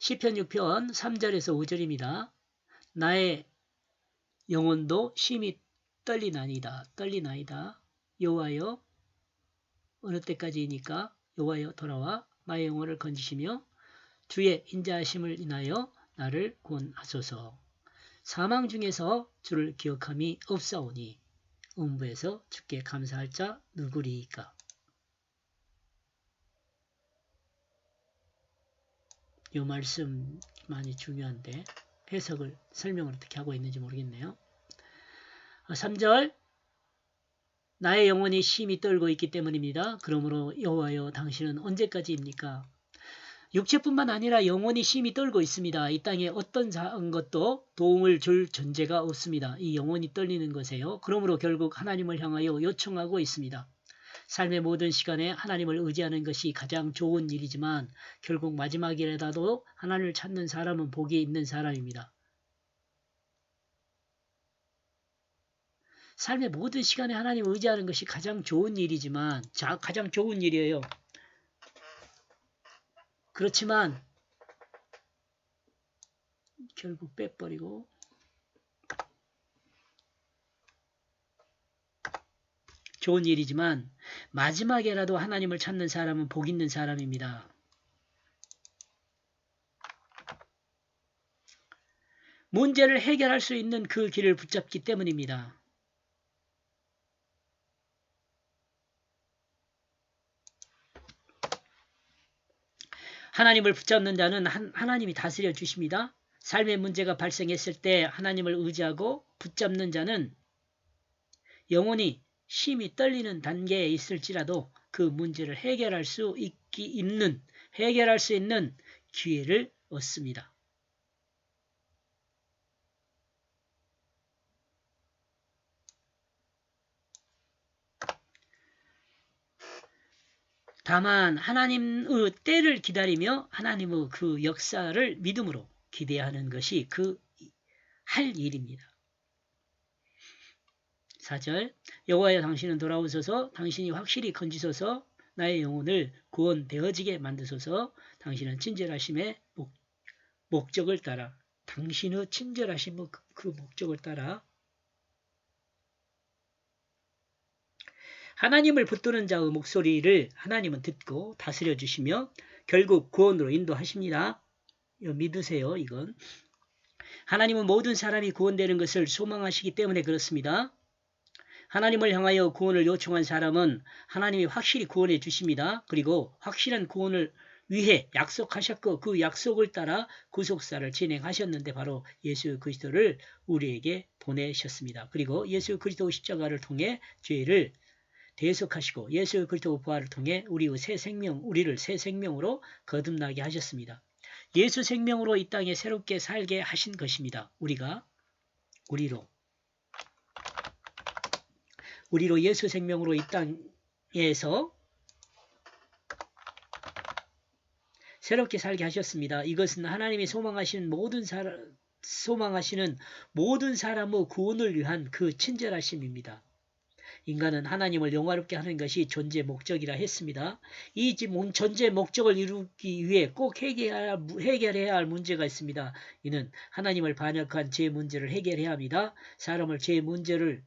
시편 6편 3절에서 5절입니다. 나의 영혼도 심히 떨리나이다. 여호와여, 어느 때까지이니까? 여호와여 돌아와 나의 영혼을 건지시며 주의 인자하심을 인하여 나를 구원하소서. 사망 중에서 주를 기억함이 없사오니 음부에서 주께 감사할 자 누구리이까? 이 말씀 많이 중요한데 해석을 설명을 어떻게 하고 있는지 모르겠네요. 3절 나의 영혼이 심히 떨고 있기 때문입니다. 그러므로 여호와여 당신은 언제까지입니까? 육체뿐만 아니라 영혼이 심히 떨고 있습니다. 이 땅에 어떤 것도 도움을 줄 존재가 없습니다. 이 영혼이 떨리는 것이에요. 그러므로 결국 하나님을 향하여 요청하고 있습니다. 삶의 모든 시간에 하나님을 의지하는 것이 가장 좋은 일이지만 결국 마지막이라도 하나님을 찾는 사람은 복이 있는 사람입니다. 삶의 모든 시간에 하나님을 의지하는 것이 가장 좋은 일이지만 가장 좋은 일이에요. 그렇지만 결국 빼버리고 좋은 일이지만 마지막에라도 하나님을 찾는 사람은 복 있는 사람입니다. 문제를 해결할 수 있는 그 길을 붙잡기 때문입니다. 하나님을 붙잡는 자는 하나님이 다스려 주십니다. 삶의 문제가 발생했을 때 하나님을 의지하고 붙잡는 자는 영혼이 심히 떨리는 단계에 있을지라도 그 문제를 해결할 수 있는 기회를 얻습니다. 다만 하나님의 때를 기다리며 하나님의 그 역사를 믿음으로 기대하는 것이 할 일입니다. 4절 여호와여 당신은 돌아오소서. 당신이 확실히 건지소서. 나의 영혼을 구원되어지게 만드소서. 당신은 친절하심의 목적을 따라 당신의 친절하심의 그 목적을 따라 하나님을 붙드는 자의 목소리를 하나님은 듣고 다스려 주시며 결국 구원으로 인도하십니다. 믿으세요. 이건 하나님은 모든 사람이 구원되는 것을 소망하시기 때문에 그렇습니다. 하나님을 향하여 구원을 요청한 사람은 하나님이 확실히 구원해 주십니다. 그리고 확실한 구원을 위해 약속하셨고 그 약속을 따라 구속사를 진행하셨는데 바로 예수 그리스도를 우리에게 보내셨습니다. 그리고 예수 그리스도 십자가를 통해 죄를 대속하시고 예수 그리스도 부활을 통해 우리를 새 생명으로 거듭나게 하셨습니다. 예수 생명으로 이 땅에 새롭게 살게 하신 것입니다. 우리로 예수 생명으로 이 땅에서 새롭게 살게 하셨습니다. 이것은 하나님이 소망하시는 모든 사람의 구원을 위한 그 친절하심입니다. 인간은 하나님을 영화롭게 하는 것이 존재 목적이라 했습니다. 이 존재 목적을 이루기 위해 꼭 해결해야 할 문제가 있습니다. 이는 하나님을 반역한 죄 문제를 해결해야 합니다. 사람은 죄 문제를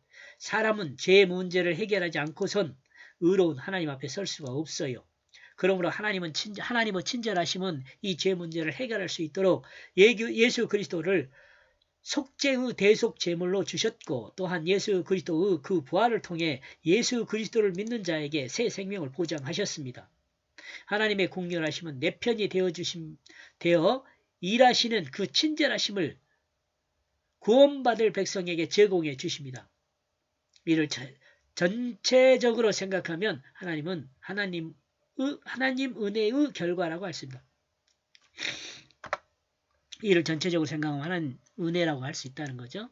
해결하지 않고선 의로운 하나님 앞에 설 수가 없어요. 그러므로 하나님의 친절하심은 이 죄 문제를 해결할 수 있도록 예수 그리스도를 속죄의 대속 제물로 주셨고 또한 예수 그리스도의 그 부활을 통해 예수 그리스도를 믿는 자에게 새 생명을 보장하셨습니다. 하나님의 공렬하심은 내 편이 되어 일하시는 그 친절하심을 구원받을 백성에게 제공해 주십니다. 이를 전체적으로 생각하면 하나님 은혜의 결과라고 할 수 있습니다. 이를 전체적으로 생각하면 하나님 은혜라고 할 수 있다는 거죠.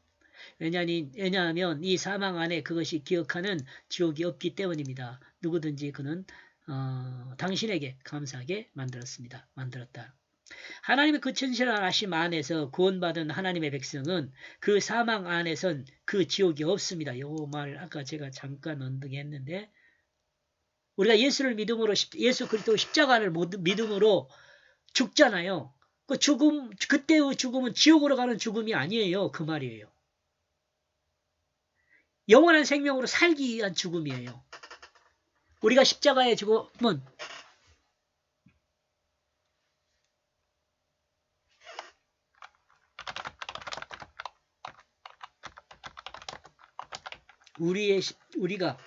왜냐하면 이 사망 안에 그것이 기억하는 지옥이 없기 때문입니다. 누구든지 그는 당신에게 감사하게 만들었다. 하나님의 그 천실하심 안에서 구원받은 하나님의 백성은 그 사망 안에선 그 지옥이 없습니다. 이 말 아까 제가 잠깐 언급했는데 우리가 예수 그리스도 십자가를 믿음으로 죽잖아요. 그 죽음, 그때의 죽음은 지옥으로 가는 죽음이 아니에요. 그 말이에요. 영원한 생명으로 살기 위한 죽음이에요. 우리가 십자가의 죽음은 우리가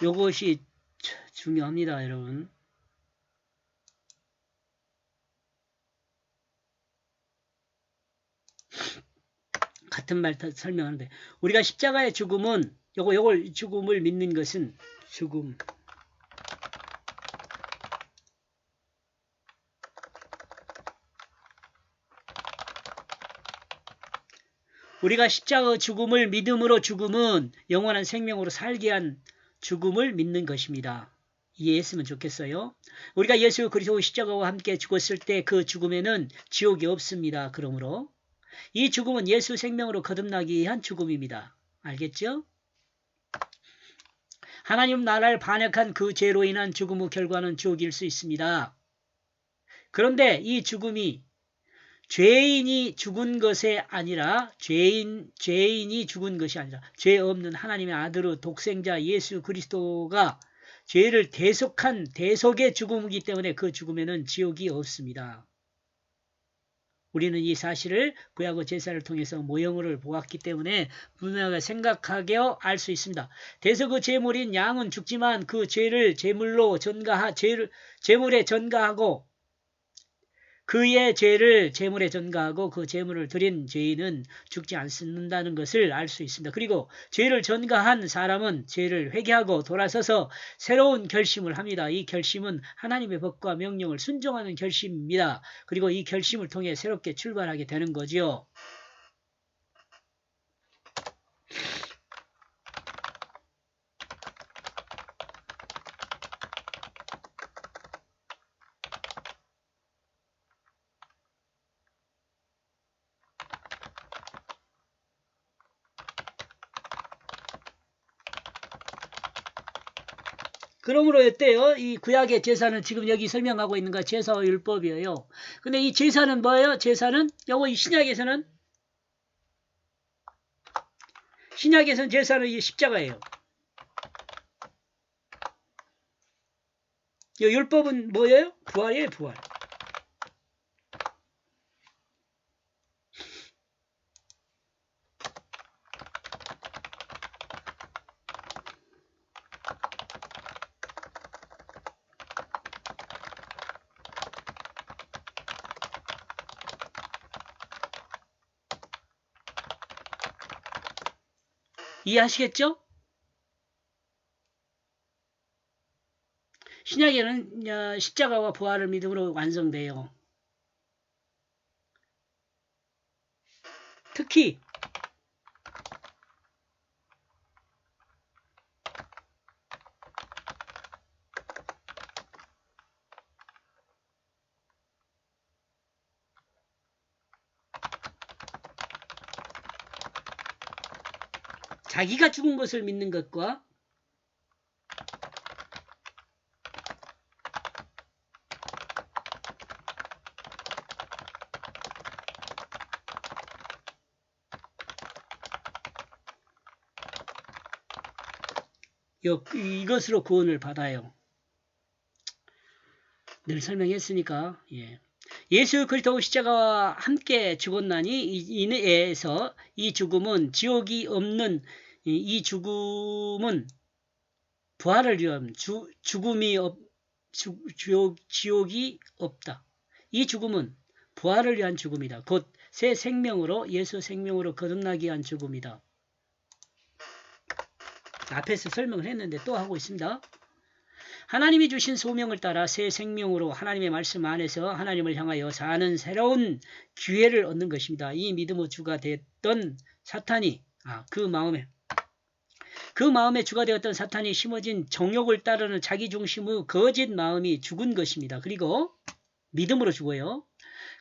요것이 중요합니다, 여러분. 같은 말 설명하는데 우리가 십자가의 죽음은 요걸 죽음을 믿는 것은 죽음 우리가 십자가의 죽음을 믿음으로 죽음은 영원한 생명으로 살게 한 죽음을 믿는 것입니다. 이해했으면 좋겠어요. 우리가 예수 그리스도 십자가와 함께 죽었을 때 그 죽음에는 지옥이 없습니다. 그러므로 이 죽음은 예수 생명으로 거듭나기 위한 죽음입니다. 알겠죠? 하나님 나라를 반역한 그 죄로 인한 죽음의 결과는 지옥일 수 있습니다. 그런데 이 죽음이 죄인이 죽은 것이 아니라 죄인이 죽은 것이 아니라 죄 없는 하나님의 아들의 독생자 예수 그리스도가 죄를 대속한 대속의 죽음이기 때문에 그 죽음에는 지옥이 없습니다. 우리는 이 사실을 구약의 제사를 통해서 모형을 보았기 때문에 분명하게 생각하게 알 수 있습니다. 대속의 제물인 양은 죽지만 그 죄를 제물에 전가하고 그의 죄를 제물에 전가하고 그 제물을 드린 죄인은 죽지 않는다는 것을 알 수 있습니다. 그리고 죄를 전가한 사람은 죄를 회개하고 돌아서서 새로운 결심을 합니다. 이 결심은 하나님의 법과 명령을 순종하는 결심입니다. 그리고 이 결심을 통해 새롭게 출발하게 되는 거지요. 그러므로 어때요? 이 구약의 제사는 지금 여기 설명하고 있는 거 제사율법이에요. 근데 이 제사는 뭐예요? 제사는 이 신약에서는 제사는 이 십자가예요. 이 율법은 뭐예요? 부활이에요, 부활. 이해하시겠죠? 신약에는 십자가와 부활을 믿음으로 완성돼요. 특히 자기가 죽은 것을 믿는 것과 이것으로 구원을 받아요. 늘 설명했으니까. 예수 그리스도 십자가와 함께 죽었나니 이에서 이 죽음은 지옥이 없는 이 죽음은 부활을 위한 지옥이 없다. 이 죽음은 부활을 위한 죽음이다. 곧 새 생명으로 예수 생명으로 거듭나기 위한 죽음이다. 앞에서 설명을 했는데 또 하고 있습니다. 하나님이 주신 소명을 따라 새 생명으로 하나님의 말씀 안에서 하나님을 향하여 사는 새로운 기회를 얻는 것입니다. 이 믿음의 주가 됐던 사탄이 그 마음의 주가 되었던 사탄이 심어진 정욕을 따르는 자기중심의 거짓 마음이 죽은 것입니다. 그리고 믿음으로 죽어요.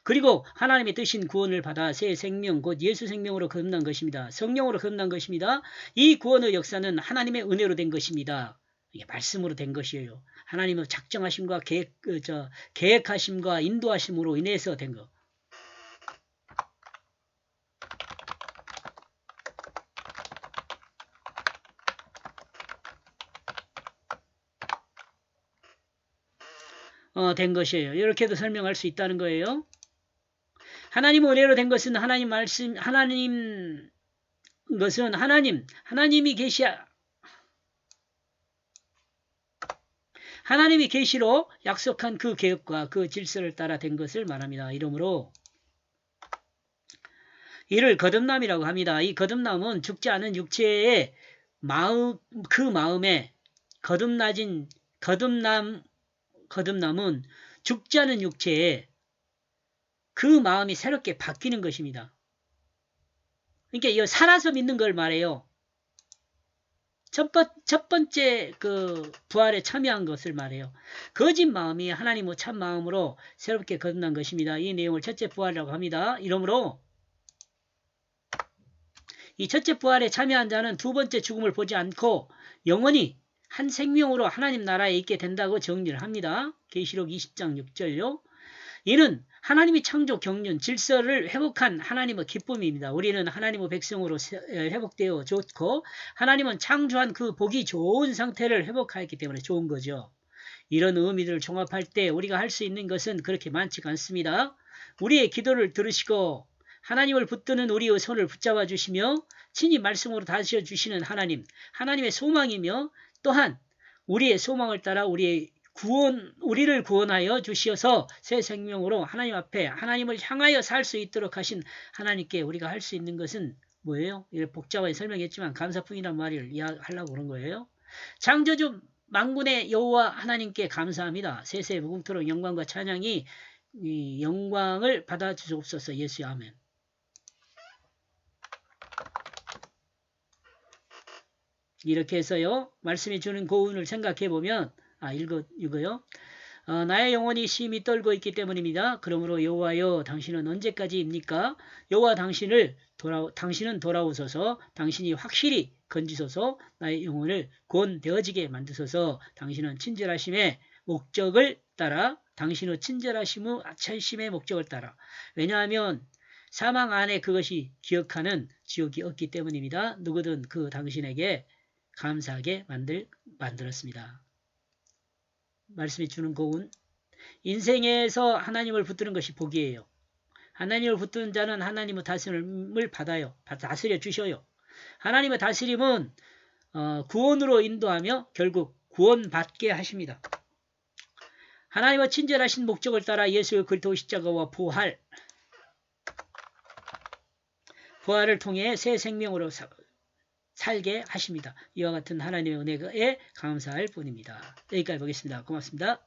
그리고 하나님의 뜻인 구원을 받아 새 생명 곧 예수 생명으로 거듭난 것입니다. 성령으로 거듭난 것입니다. 이 구원의 역사는 하나님의 은혜로 된 것입니다. 이게 말씀으로 된 것이에요. 하나님의 작정하심과 계획하심과 인도하심으로 인해서 된 것. 된 것이에요. 이렇게도 설명할 수 있다는 거예요. 하나님 은혜로 된 것은 하나님이 계시로 약속한 그 계획과 그 질서를 따라 된 것을 말합니다. 이러므로 이를 거듭남이라고 합니다. 이 거듭남은 죽지 않은 육체의 그 마음에 거듭남은 죽지 않은 육체에 그 마음이 새롭게 바뀌는 것입니다. 그러니까 이거 살아서 믿는 걸 말해요. 첫 번째 그 부활에 참여한 것을 말해요. 거짓 마음이 하나님의 참 마음으로 새롭게 거듭난 것입니다. 이 내용을 첫째 부활이라고 합니다. 이러므로 이 첫째 부활에 참여한 자는 두 번째 죽음을 보지 않고 영원히 한 생명으로 하나님 나라에 있게 된다고 정리를 합니다. 계시록 20장 6절요. 이는 하나님이 창조 경륜 질서를 회복한 하나님의 기쁨입니다. 우리는 하나님의 백성으로 회복되어 좋고 하나님은 창조한 그 보기 좋은 상태를 회복하였기 때문에 좋은 거죠. 이런 의미들을 종합할 때 우리가 할 수 있는 것은 그렇게 많지가 않습니다. 우리의 기도를 들으시고 하나님을 붙드는 우리의 손을 붙잡아 주시며 친히 말씀으로 다스려 주시는 하나님의 소망이며 또한 우리의 소망을 따라 우리를 구원하여 주시어서 새 생명으로 하나님 앞에 하나님을 향하여 살 수 있도록 하신 하나님께 우리가 할 수 있는 것은 뭐예요? 복잡하게 설명했지만 감사뿐이란 말을 이야기하려고 그런 거예요. 창조주 만군의 여호와 하나님께 감사합니다. 세세 무궁토록 영광과 찬양이 이 영광을 받아주옵소서. 예수의 아멘. 이렇게 해서요. 말씀이 주는 고운을 생각해 보면 읽어요. 나의 영혼이 심히 떨고 있기 때문입니다. 그러므로 여호와여 당신은 언제까지입니까? 여호와 당신은 돌아오소서. 당신이 확실히 건지소서. 나의 영혼을 구원되어지게 만드소서. 당신은 친절하심의 목적을 따라 당신의 친절하심의 아차심의 목적을 따라 왜냐하면 사망 안에 그것이 기억하는 지옥이 없기 때문입니다. 누구든 그 당신에게 감사하게 만들었습니다. 말씀이 주는 고운 인생에서 하나님을 붙드는 것이 복이에요. 하나님을 붙드는 자는 하나님의 다스림을 받아요. 다스려 주셔요. 하나님의 다스림은 구원으로 인도하며 결국 구원받게 하십니다. 하나님의 친절하신 목적을 따라 예수의 그리스도 십자가와 부활을 통해 새 생명으로 살게 하십니다. 이와 같은 하나님의 은혜에 감사할 뿐입니다. 여기까지 보겠습니다. 고맙습니다.